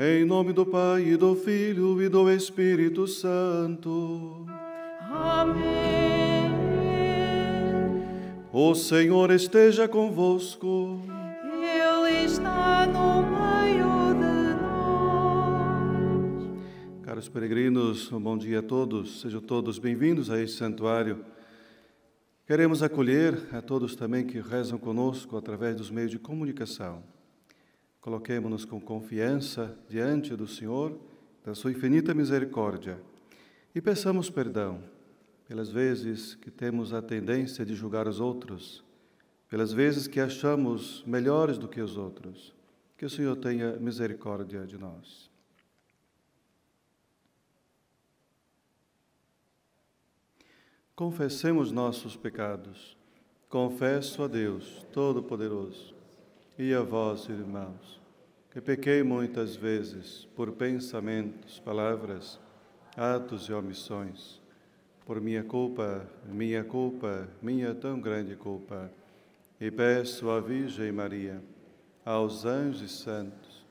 Em nome do Pai, e do Filho, e do Espírito Santo. Amém. O Senhor esteja convosco. Ele está no meio de nós. Caros peregrinos, um bom dia a todos. Sejam todos bem-vindos a este santuário. Queremos acolher a todos também que rezam conosco através dos meios de comunicação. Coloquemo-nos com confiança diante do Senhor, da sua infinita misericórdia, e peçamos perdão pelas vezes que temos a tendência de julgar os outros, pelas vezes que achamos melhores do que os outros. Que o Senhor tenha misericórdia de nós. Confessemos nossos pecados. Confesso a Deus Todo-Poderoso e a vós, irmãos, que pequei muitas vezes por pensamentos, palavras, atos e omissões, por minha culpa, minha tão grande culpa. E peço à Virgem Maria, aos anjos e santos,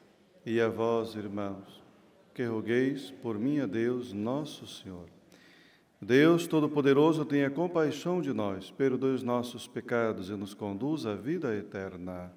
e a vós, irmãos, que rogueis por mim a Deus nosso Senhor. Deus Todo-Poderoso, tenha compaixão de nós, perdoe os nossos pecados e nos conduz à vida eterna.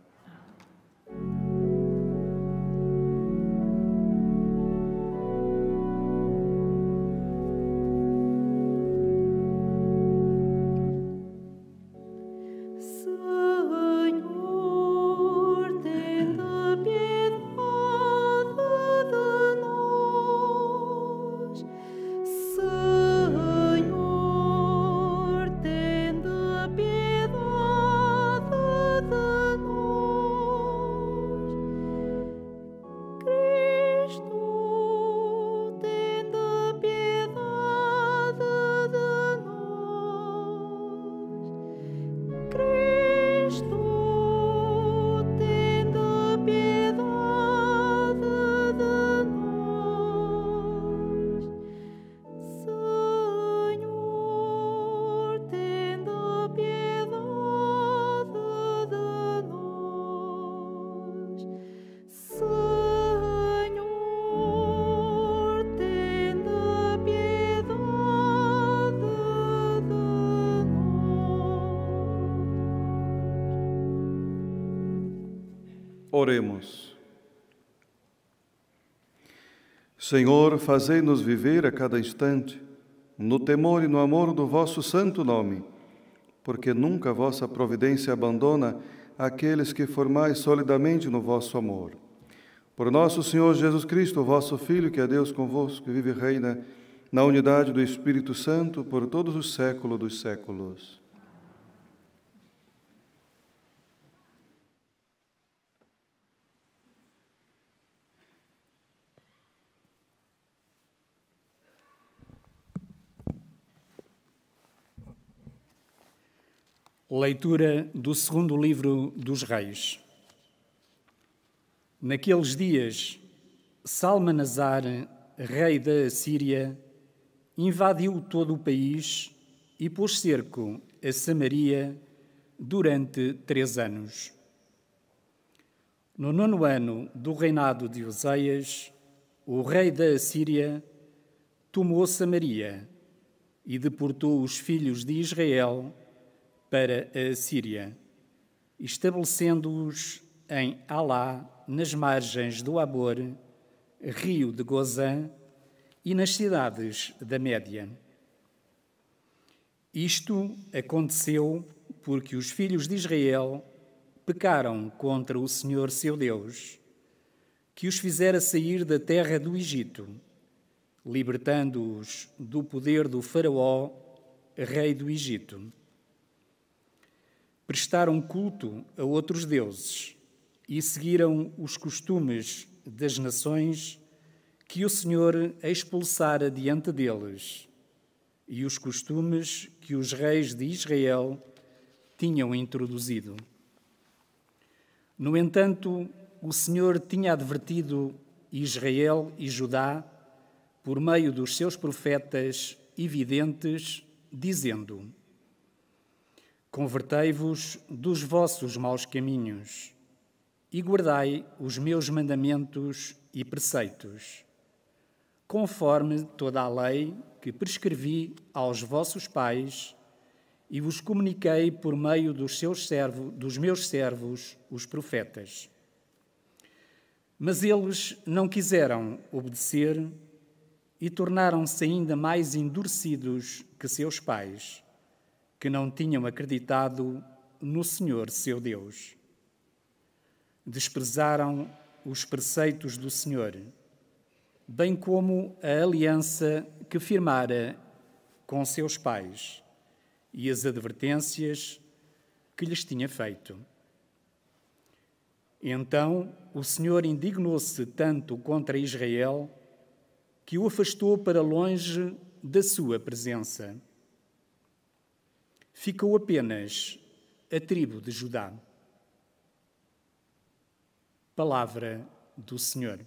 Oremos. Senhor, fazei-nos viver a cada instante no temor e no amor do vosso santo nome, porque nunca a vossa providência abandona aqueles que formais solidamente no vosso amor. Por nosso Senhor Jesus Cristo, vosso Filho, que é Deus convosco, que vive e reina na unidade do Espírito Santo por todos os séculos dos séculos. Leitura do segundo livro dos Reis. Naqueles dias, Salmanasar, rei da Assíria, invadiu todo o país e pôs cerco a Samaria durante 3 anos. No 9º ano do reinado de Oseias, o rei da Assíria tomou Samaria e deportou os filhos de Israel para a Síria, estabelecendo-os em Alá, nas margens do Abor, rio de Gozã, e nas cidades da Média. Isto aconteceu porque os filhos de Israel pecaram contra o Senhor seu Deus, que os fizera sair da terra do Egito, libertando-os do poder do Faraó, rei do Egito. Prestaram culto a outros deuses e seguiram os costumes das nações que o Senhor expulsara diante deles e os costumes que os reis de Israel tinham introduzido. No entanto, o Senhor tinha advertido Israel e Judá por meio dos seus profetas e videntes, dizendo: Convertei-vos dos vossos maus caminhos e guardai os meus mandamentos e preceitos, conforme toda a lei que prescrevi aos vossos pais e vos comuniquei por meio dos meus servos, os profetas. Mas eles não quiseram obedecer e tornaram-se ainda mais endurecidos que seus pais, que não tinham acreditado no Senhor seu Deus. Desprezaram os preceitos do Senhor, bem como a aliança que firmara com seus pais e as advertências que lhes tinha feito. Então o Senhor indignou-se tanto contra Israel que o afastou para longe da sua presença. Ficou apenas a tribo de Judá. Palavra do Senhor.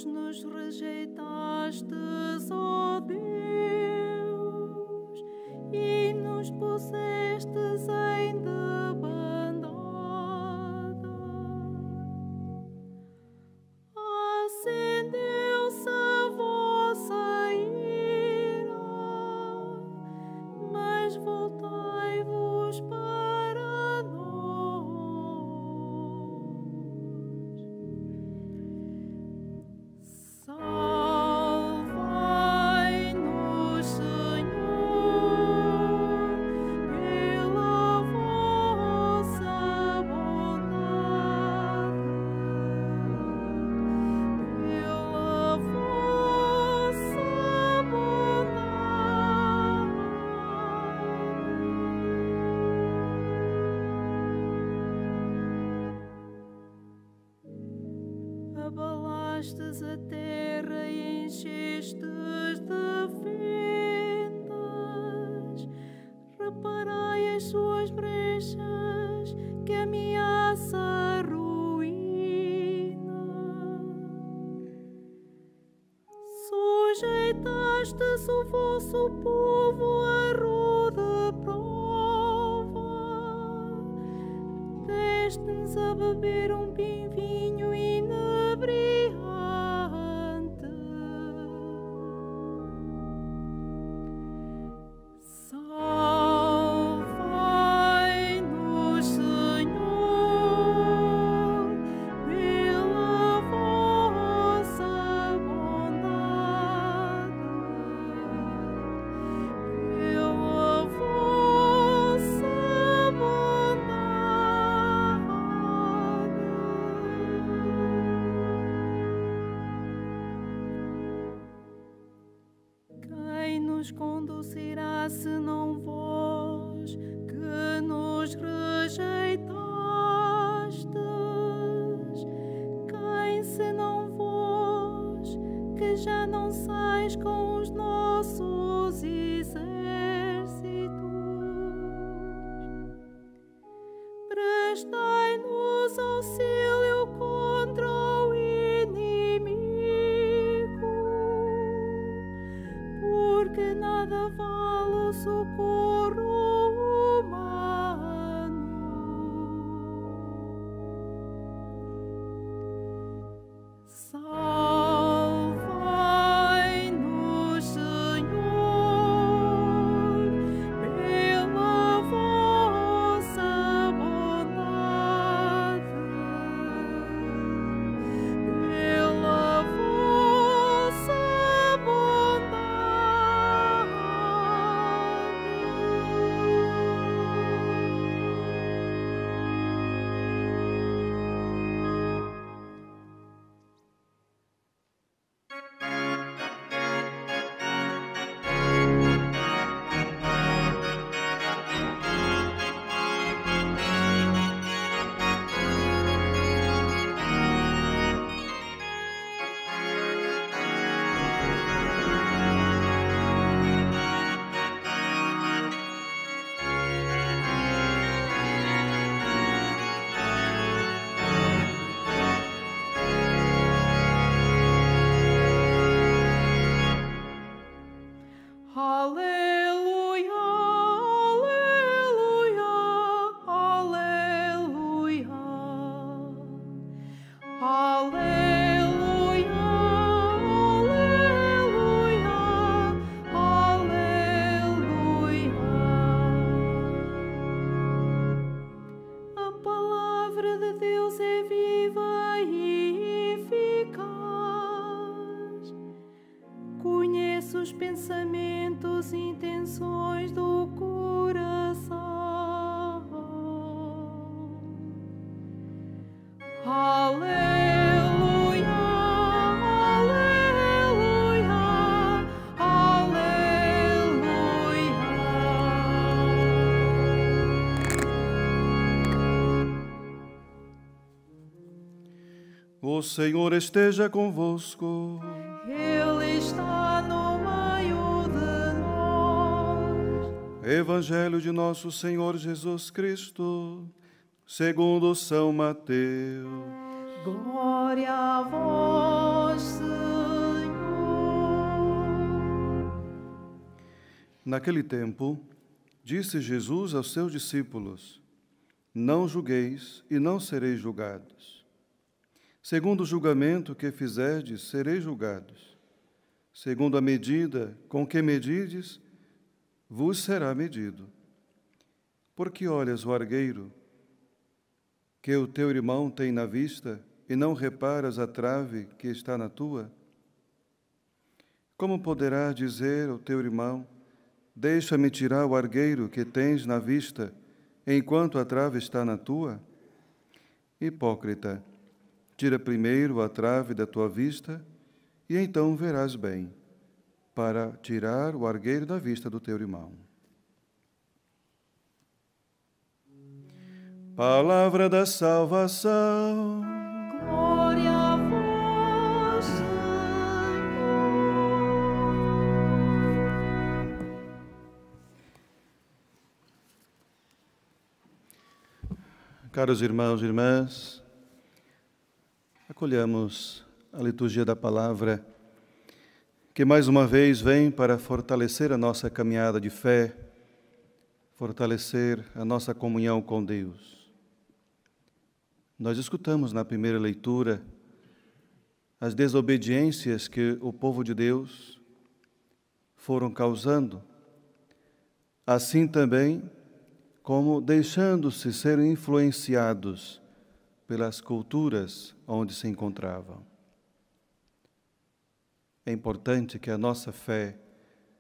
Nos rejeitastes, ó Deus, e nos pusestes em debandada. Acendeu-se a vossa ira, mas voltai-vos para nós. Salvai-nos, Senhor, pela vossa bondade, pela vossa bondade. Abalastes a terra e enchestes de ventas. Reparai as suas brechas, que ameaça a ruína. Sujeitastes o vosso povo a rude prova. Deste-nos a beber um vinho inebriante. Salvai-nos, Senhor, pela vossa bondade, pela vossa bondade. nos conduzirá senão vós, que nos rejeitastes? Quem senão vós, que já não sais com os nossos exércitos? Prestai-nos auxílio contra o inimigo, porque nada vale o socorro humano. Salvai-nos, Senhor, pela vossa bondade, pela vossa Aleluia, aleluia, aleluia. Aleluia, aleluia, aleluia. A palavra de Deus é viva e eficaz. Conhece os pensamentos e intenções do coração. Aleluia, aleluia, aleluia. O Senhor esteja convosco. Ele está no meio de nós. Evangelho de nosso Senhor Jesus Cristo, segundo São Mateus. Glória a vós, Senhor. Naquele tempo, disse Jesus aos seus discípulos: Não julgueis e não sereis julgados. Segundo o julgamento que fizerdes, sereis julgados. Segundo a medida com que medides, vos será medido. Porque olhas o argueiro que o teu irmão tem na vista e não reparas a trave que está na tua? Como poderás dizer ao teu irmão: Deixa-me tirar o argueiro que tens na vista, enquanto a trave está na tua? Hipócrita, tira primeiro a trave da tua vista, e então verás bem, para tirar o argueiro da vista do teu irmão. Palavra da salvação. Glória a vós, Senhor. Caros irmãos e irmãs, acolhamos a liturgia da palavra, que mais uma vez vem para fortalecer a nossa caminhada de fé, fortalecer a nossa comunhão com Deus. Nós escutamos na primeira leitura as desobediências que o povo de Deus foram causando, assim também como deixando-se ser influenciados pelas culturas onde se encontravam. É importante que a nossa fé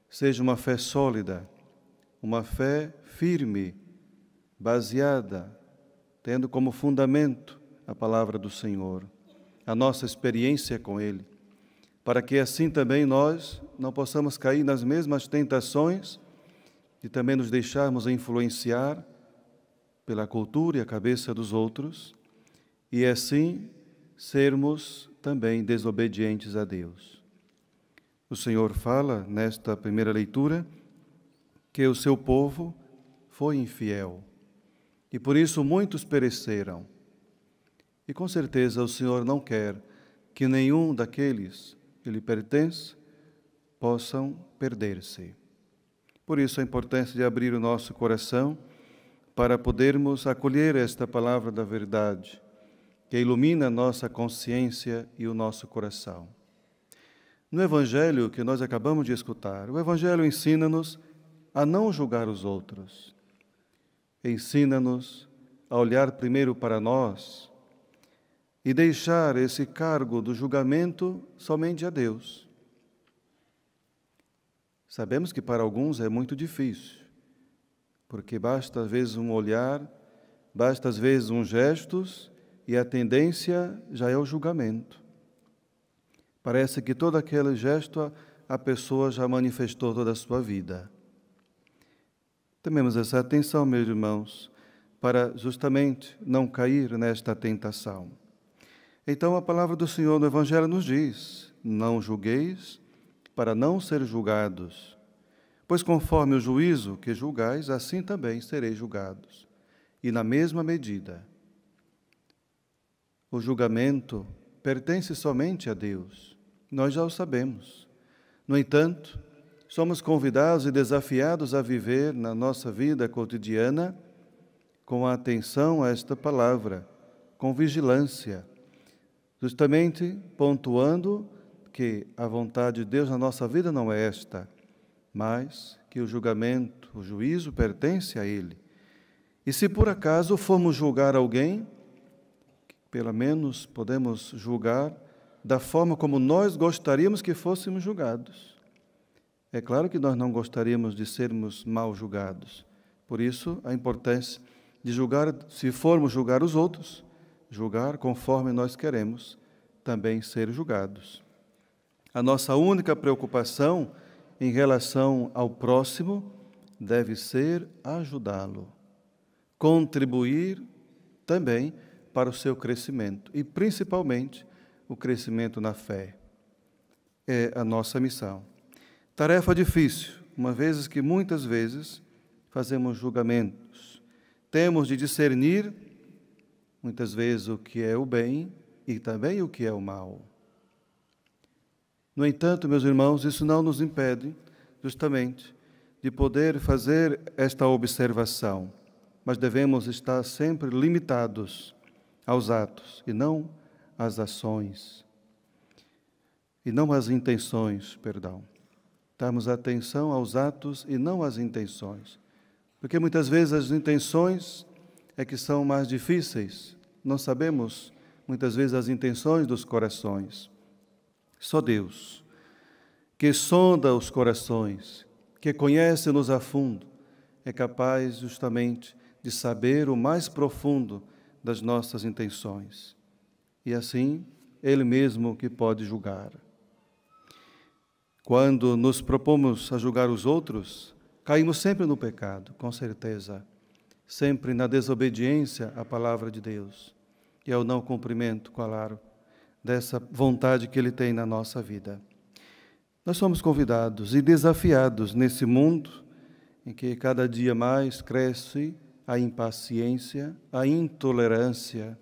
seja uma fé sólida, uma fé firme, baseada, tendo como fundamento a palavra do Senhor, a nossa experiência com Ele, para que assim também nós não possamos cair nas mesmas tentações de também nos deixarmos influenciar pela cultura e a cabeça dos outros, e assim sermos também desobedientes a Deus. O Senhor fala, nesta primeira leitura, que o seu povo foi infiel, e por isso muitos pereceram. E com certeza o Senhor não quer que nenhum daqueles que lhe pertence possam perder-se. Por isso a importância de abrir o nosso coração para podermos acolher esta palavra da verdade, que ilumina a nossa consciência e o nosso coração. No Evangelho que nós acabamos de escutar, o Evangelho ensina-nos a não julgar os outros. Ensina-nos a olhar primeiro para nós e deixar esse cargo do julgamento somente a Deus. Sabemos que para alguns é muito difícil, porque basta às vezes um olhar, basta às vezes um gestos e a tendência já é o julgamento. Parece que todo aquele gesto a pessoa já manifestou toda a sua vida. Tomemos essa atenção, meus irmãos, para justamente não cair nesta tentação. Então a palavra do Senhor no Evangelho nos diz: não julgueis para não ser julgados, pois conforme o juízo que julgais, assim também sereis julgados. E na mesma medida, o julgamento pertence somente a Deus. Nós já o sabemos. No entanto, somos convidados e desafiados a viver na nossa vida cotidiana com atenção a esta palavra, com vigilância, justamente pontuando que a vontade de Deus na nossa vida não é esta, mas que o julgamento, o juízo pertence a Ele. E se por acaso formos julgar alguém, pelo menos podemos julgar da forma como nós gostaríamos que fôssemos julgados. É claro que nós não gostaríamos de sermos mal julgados. Por isso, a importância de julgar, se formos julgar os outros, julgar conforme nós queremos também ser julgados. A nossa única preocupação em relação ao próximo deve ser ajudá-lo, contribuir também para o seu crescimento e, principalmente, o crescimento na fé. É a nossa missão. Tarefa difícil, uma vez que muitas vezes fazemos julgamentos. Temos de discernir, muitas vezes, o que é o bem e também o que é o mal. No entanto, meus irmãos, isso não nos impede, justamente, de poder fazer esta observação, mas devemos estar sempre limitados aos atos e não às ações, e não às intenções, perdão. Darmos atenção aos atos e não às intenções, porque muitas vezes as intenções é que são mais difíceis, não sabemos muitas vezes as intenções dos corações. Só Deus, que sonda os corações, que conhece-nos a fundo, é capaz justamente de saber o mais profundo das nossas intenções. E assim, Ele mesmo que pode julgar. Quando nos propomos a julgar os outros, caímos sempre no pecado, com certeza, sempre na desobediência à palavra de Deus e ao não cumprimento, claro, dessa vontade que Ele tem na nossa vida. Nós somos convidados e desafiados nesse mundo em que cada dia mais cresce a impaciência, a intolerância,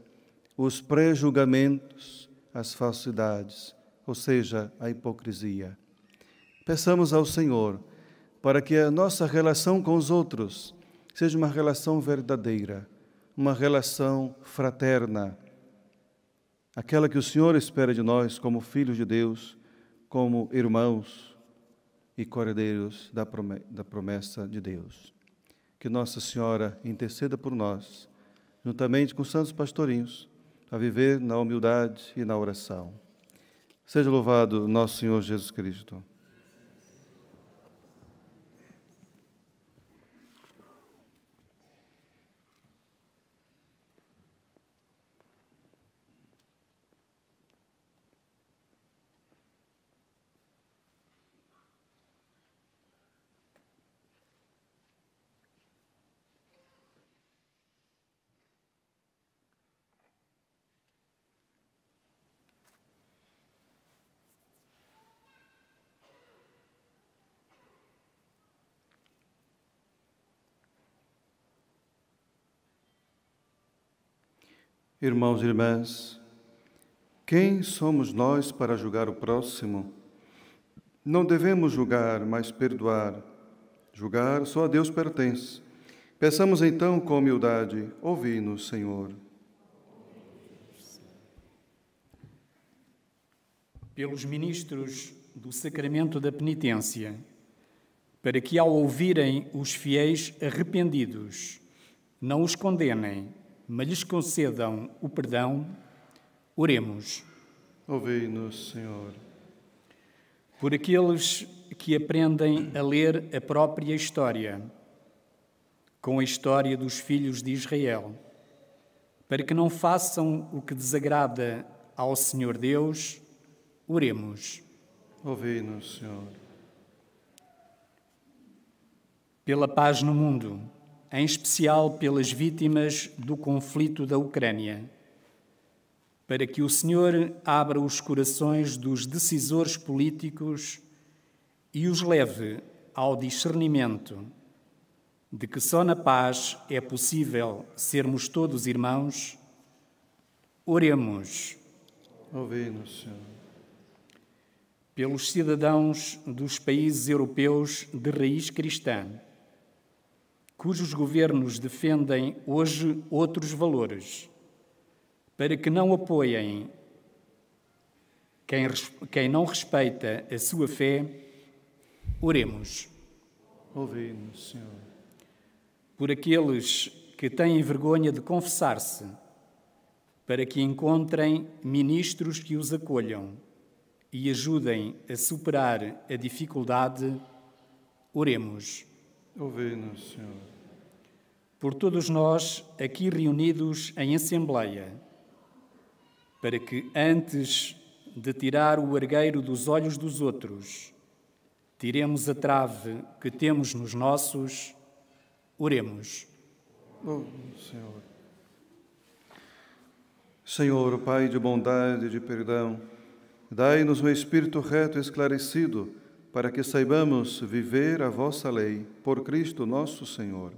os pré-julgamentos, as falsidades, ou seja, a hipocrisia. Peçamos ao Senhor para que a nossa relação com os outros seja uma relação verdadeira, uma relação fraterna, aquela que o Senhor espera de nós como filhos de Deus, como irmãos e cordeiros da promessa de Deus. Que Nossa Senhora interceda por nós, juntamente com os santos pastorinhos, a viver na humildade e na oração. Seja louvado nosso Senhor Jesus Cristo. Irmãos e irmãs, quem somos nós para julgar o próximo? Não devemos julgar, mas perdoar. Julgar só a Deus pertence. Peçamos então com humildade, ouvi-nos, Senhor. Pelos ministros do sacramento da penitência, para que ao ouvirem os fiéis arrependidos, não os condenem, mas lhes concedam o perdão, oremos. Ouvi-nos, Senhor. Por aqueles que aprendem a ler a própria história, com a história dos filhos de Israel, para que não façam o que desagrada ao Senhor Deus, oremos. Ouvi-nos, Senhor. Pela paz no mundo, em especial pelas vítimas do conflito da Ucrânia, para que o Senhor abra os corações dos decisores políticos e os leve ao discernimento de que só na paz é possível sermos todos irmãos, oremos. Ouvi-nos, Senhor. Pelos cidadãos dos países europeus de raiz cristã, cujos governos defendem hoje outros valores, para que não apoiem quem não respeita a sua fé, oremos. Ouvi-nos, Senhor. Por aqueles que têm vergonha de confessar-se, para que encontrem ministros que os acolham e ajudem a superar a dificuldade, oremos. Ouvi-nos, Senhor. Por todos nós aqui reunidos em assembleia, para que antes de tirar o argueiro dos olhos dos outros, tiremos a trave que temos nos nossos, oremos. Oh, Senhor. Senhor, Pai de bondade e de perdão, dai-nos um espírito reto e esclarecido, para que saibamos viver a vossa lei, por Cristo nosso Senhor.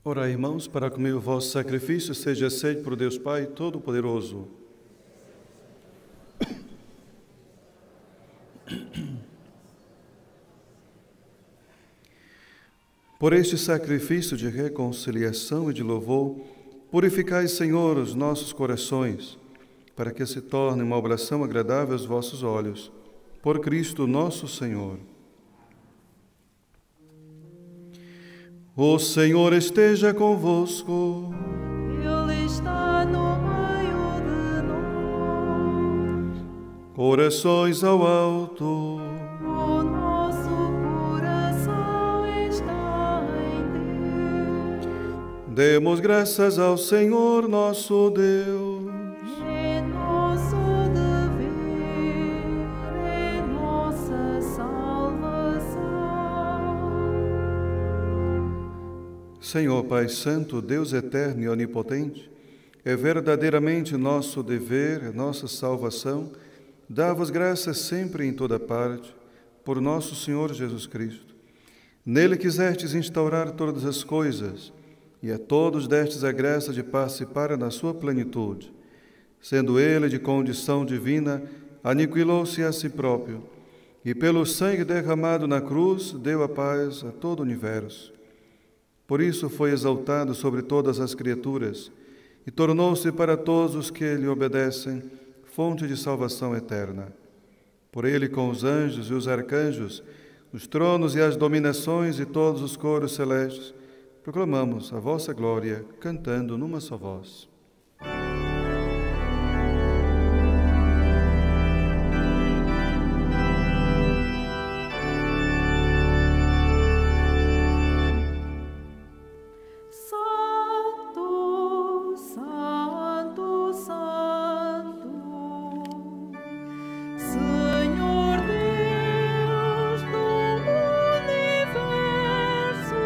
Ora, irmãos, para que o vosso sacrifício seja aceito por Deus Pai Todo-Poderoso. Por este sacrifício de reconciliação e de louvor, purificai, Senhor, os nossos corações, para que se torne uma oblação agradável aos vossos olhos. Por Cristo nosso Senhor. O Senhor esteja convosco. Ele está no meio de nós. Corações ao alto. O nosso coração está em Deus. Demos graças ao Senhor nosso Deus. É nosso dever, é nossa salvação. Senhor Pai Santo, Deus eterno e onipotente, é verdadeiramente nosso dever, nossa salvação, dar-vos graças sempre e em toda parte, por nosso Senhor Jesus Cristo. Nele quisestes instaurar todas as coisas, e a todos destes a graça de participar na sua plenitude. Sendo ele de condição divina, aniquilou-se a si próprio, e pelo sangue derramado na cruz, deu a paz a todo o universo. Por isso foi exaltado sobre todas as criaturas, e tornou-se para todos os que lhe obedecem, fonte de salvação eterna. Por ele, com os anjos e os arcanjos, os tronos e as dominações e todos os coros celestes, proclamamos a vossa glória, cantando numa só voz. Santo, Santo, Santo, Senhor Deus do universo,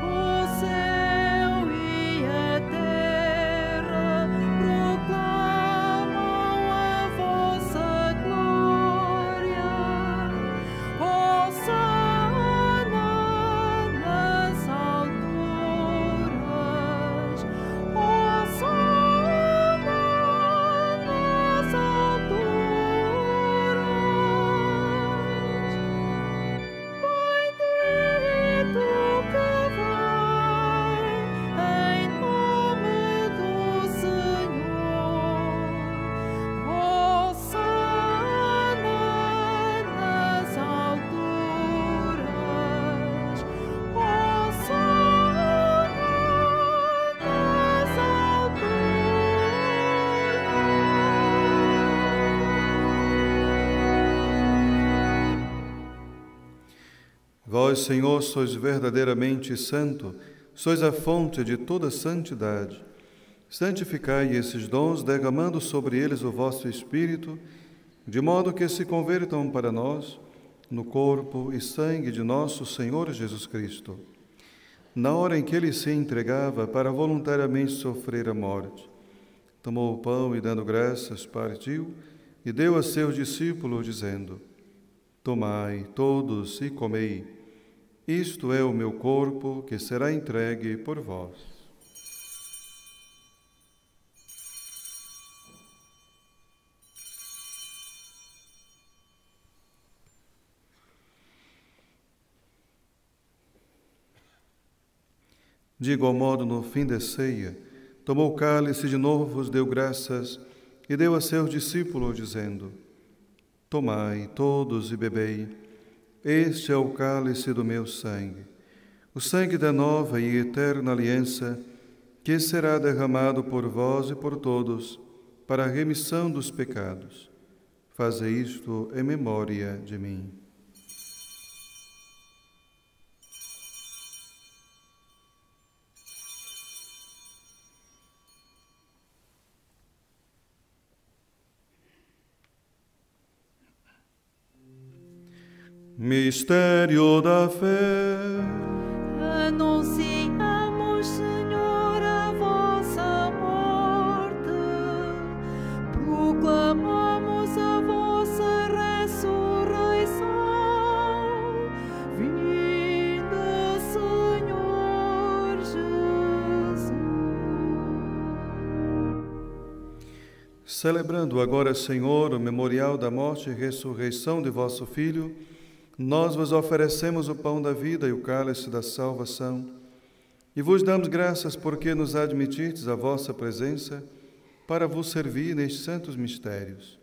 o céu e a terra proclamam a vossa glória. Hosana nas alturas, Hosana nas alturas. Bendito que vem em nome do Senhor. Hosana nas alturas, Hosana nas alturas. Vós, Senhor, sois verdadeiramente santo, sois a fonte de toda santidade. Santificai esses dons, derramando sobre eles o vosso Espírito, de modo que se convertam para nós no corpo e sangue de nosso Senhor Jesus Cristo. Na hora em que ele se entregava para voluntariamente sofrer a morte, tomou o pão e, dando graças, partiu e deu a seus discípulos, dizendo: Tomai todos e comei. Isto é o meu corpo, que será entregue por vós. De igual modo, no fim da ceia, tomou o cálice de novo, vos deu graças e deu a seus discípulos, dizendo: Tomai todos e bebei. Este é o cálice do meu sangue, o sangue da nova e eterna aliança, que será derramado por vós e por todos, para a remissão dos pecados. Fazei isto em memória de mim. Mistério da fé. Anunciamos, Senhor, a vossa morte, proclamamos a vossa ressurreição. Vinda, Senhor Jesus. Celebrando agora, Senhor, o memorial da morte e ressurreição de vosso Filho, nós vos oferecemos o pão da vida e o cálice da salvação, e vos damos graças porque nos admitistes à vossa presença, para vos servir nestes santos mistérios.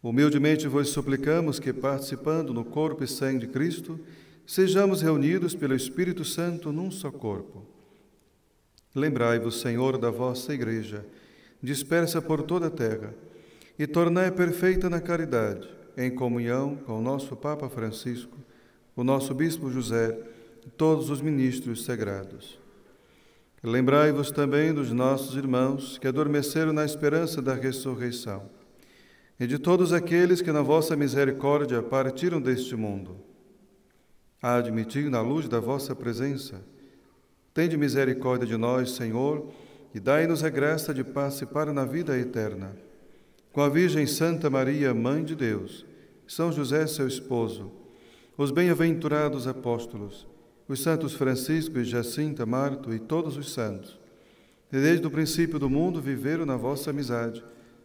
Humildemente vos suplicamos que, participando no corpo e sangue de Cristo, sejamos reunidos pelo Espírito Santo num só corpo. Lembrai-vos, Senhor, da vossa Igreja, dispersa por toda a terra, e tornai perfeita na caridade, em comunhão com o nosso Papa Francisco, o nosso Bispo José e todos os ministros sagrados. Lembrai-vos também dos nossos irmãos que adormeceram na esperança da ressurreição, e de todos aqueles que na vossa misericórdia partiram deste mundo. Admiti na luz da vossa presença. Tende misericórdia de nós, Senhor, e dai-nos a graça de participar na vida eterna. Com a Virgem Santa Maria, Mãe de Deus, São José, seu esposo, os bem-aventurados apóstolos, os santos Francisco e Jacinta, Marto e todos os santos, que desde o princípio do mundo viveram na vossa amizade,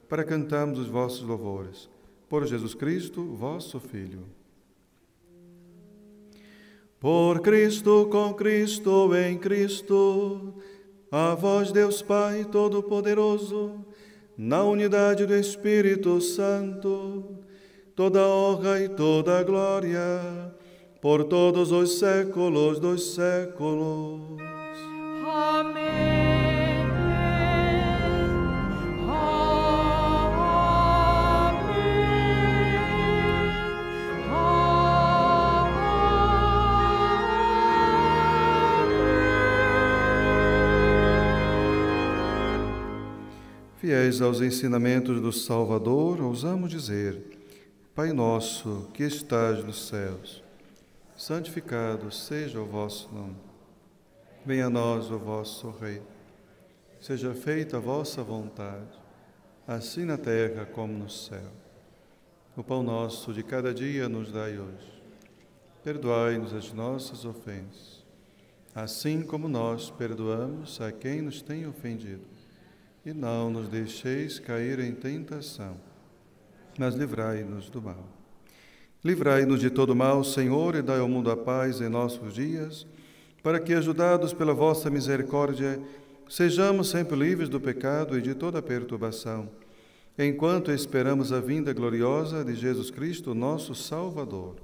para cantarmos os vossos louvores. Por Jesus Cristo, vosso Filho. Por Cristo, com Cristo, em Cristo, a vós, Deus Pai Todo-Poderoso, na unidade do Espírito Santo, toda honra e toda glória, por todos os séculos dos séculos. Amém. Fiéis aos ensinamentos do Salvador, ousamos dizer: Pai nosso, que estás nos céus, santificado seja o vosso nome. Venha a nós o vosso reino. Seja feita a vossa vontade, assim na terra como no céu. O pão nosso de cada dia nos dai hoje. Perdoai-nos as nossas ofensas, assim como nós perdoamos a quem nos tem ofendido. E não nos deixeis cair em tentação, mas livrai-nos do mal. Livrai-nos de todo mal, Senhor, e dai ao mundo a paz em nossos dias, para que, ajudados pela vossa misericórdia, sejamos sempre livres do pecado e de toda perturbação, enquanto esperamos a vinda gloriosa de Jesus Cristo, nosso Salvador.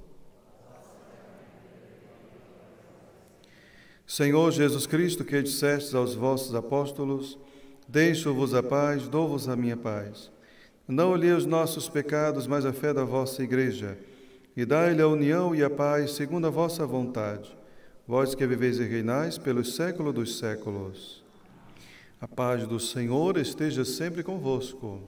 Senhor Jesus Cristo, que dissestes aos vossos apóstolos: Deixo-vos a paz, dou-vos a minha paz. Não olhei os nossos pecados, mas a fé da vossa Igreja, e dai-lhe a união e a paz segundo a vossa vontade, vós que viveis e reinais pelos séculos dos séculos. A paz do Senhor esteja sempre convosco.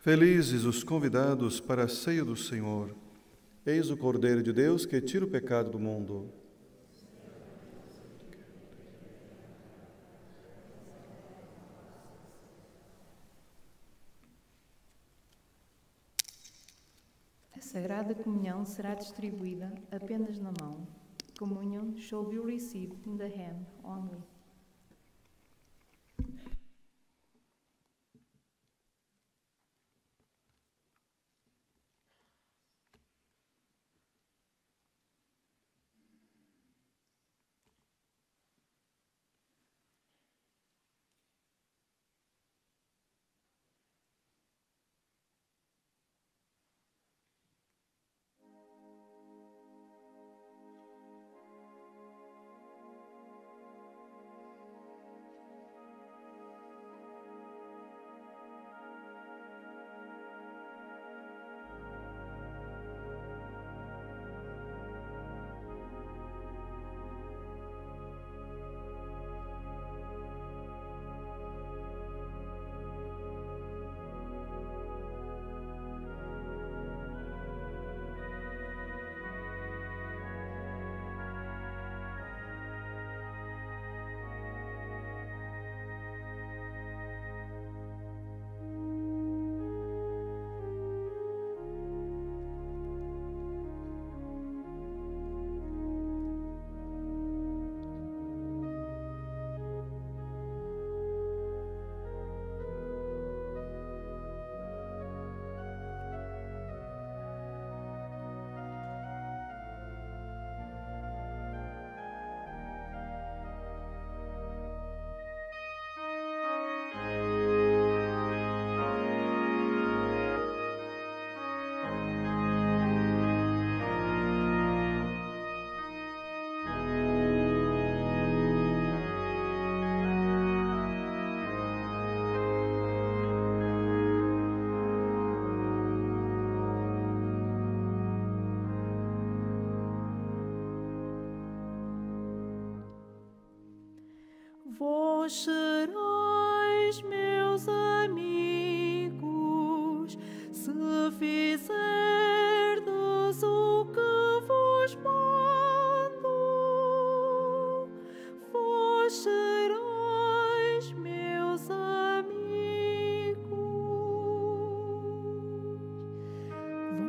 Felizes os convidados para a ceia do Senhor. Eis o Cordeiro de Deus que tira o pecado do mundo. A Sagrada Comunhão será distribuída apenas na mão. Communion shall be received in the hand only. sereis meus amigos, se fizerdes o que vos mando. Vós sereis meus amigos.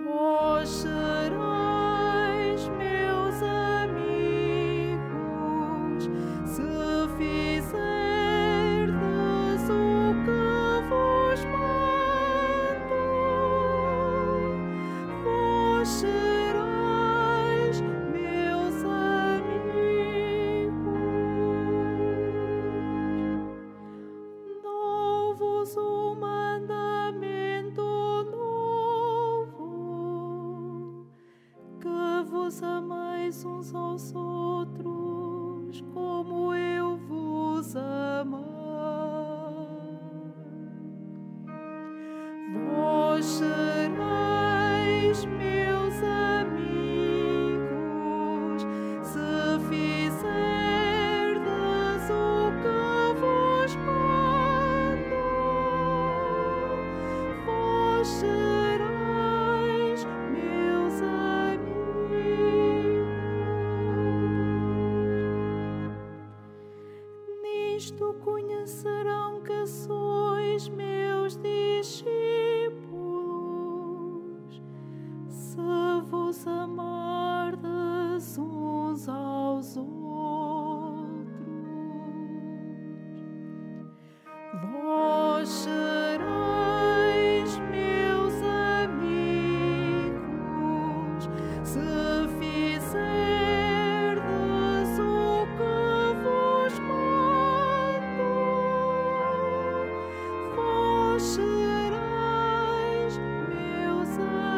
Vós sereis meus amigos, se fizerdes o que vos mando. Vós sereis meus amigos. Dou-vos um mandamento novo, que vos ameis uns aos outros, como eu vos amei. Vós sereis meus amigos, se fizerdes o que vos mando. Vós sereis meus amigos. Nisto conhecerão que sois meus discípulos, se vos amardes uns aos outros. Vós sereis meus amigos, se fizerdes o que vos mando. Vós sereis meus amigos.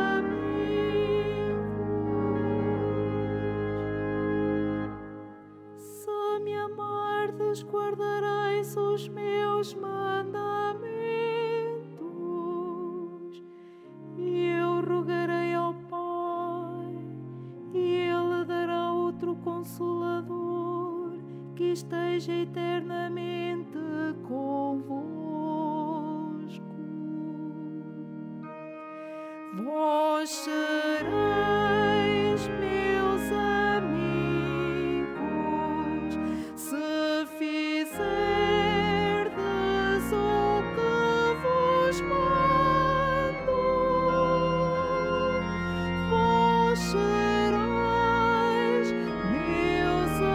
Se me amardes, guardareis os meus mandamentos. E eu rogarei ao Pai, e Ele dará outro Consolador, que esteja eternamente convosco. Vós sereis meus amigos, se fizerdes o que vos mando. Vós sereis meus amigos.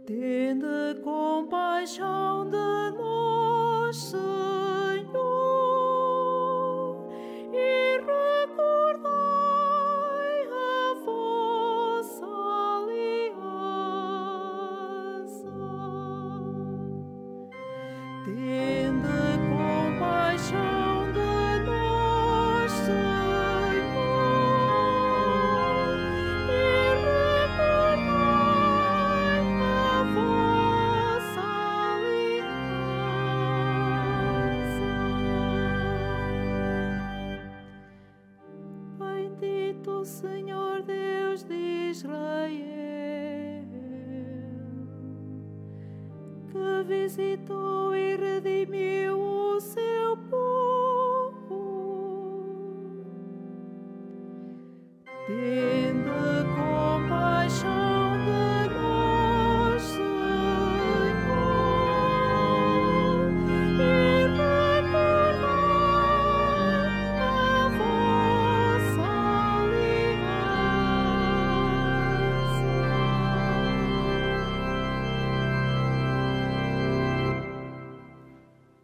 Tende compaixão de nós, Senhor, e recordai a vossa aliança. Tende compaixão de nós, Senhor, e recordai a vossa aliança. Bendito o Senhor Deus de Israel, que visitou e redimiu o seu povo. Tende compaixão de nós, Senhor, e recordai a vossa aliança.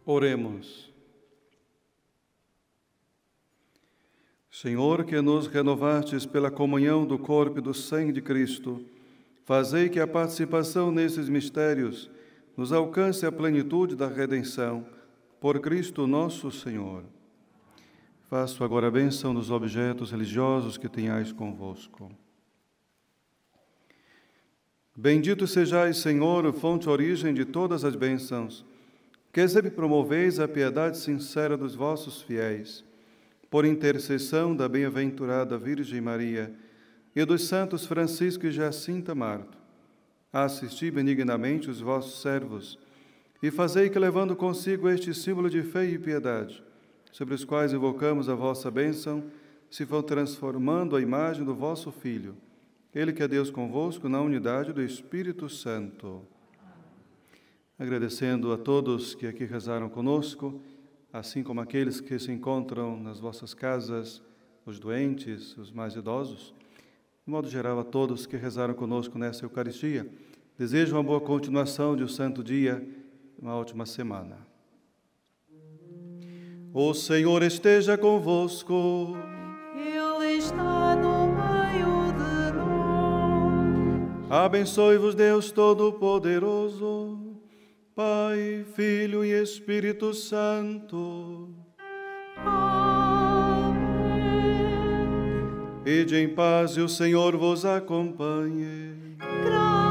Oremos. Senhor, que nos renovastes pela comunhão do corpo e do sangue de Cristo, fazei que a participação nesses mistérios nos alcance a plenitude da redenção, por Cristo nosso Senhor. Faço agora a bênção dos objetos religiosos que tenhais convosco. Bendito sejais, Senhor, fonte e origem de todas as bênçãos, que sempre promoveis a piedade sincera dos vossos fiéis, por intercessão da bem-aventurada Virgem Maria e dos santos Francisco e Jacinta Marto, assisti benignamente os vossos servos e fazei que, levando consigo este símbolo de fé e piedade, sobre os quais invocamos a vossa bênção, se vão transformando a imagem do vosso Filho, Ele que é Deus convosco na unidade do Espírito Santo. Agradecendo a todos que aqui rezaram conosco, assim como aqueles que se encontram nas vossas casas, os doentes, os mais idosos, de modo geral a todos que rezaram conosco nessa Eucaristia, desejo uma boa continuação de um santo dia, uma ótima semana. O Senhor esteja convosco. Ele está no meio de nós. Abençoe-vos Deus Todo-Poderoso, Pai, Filho e Espírito Santo. Amém. Ide em paz e o Senhor vos acompanhe. Graças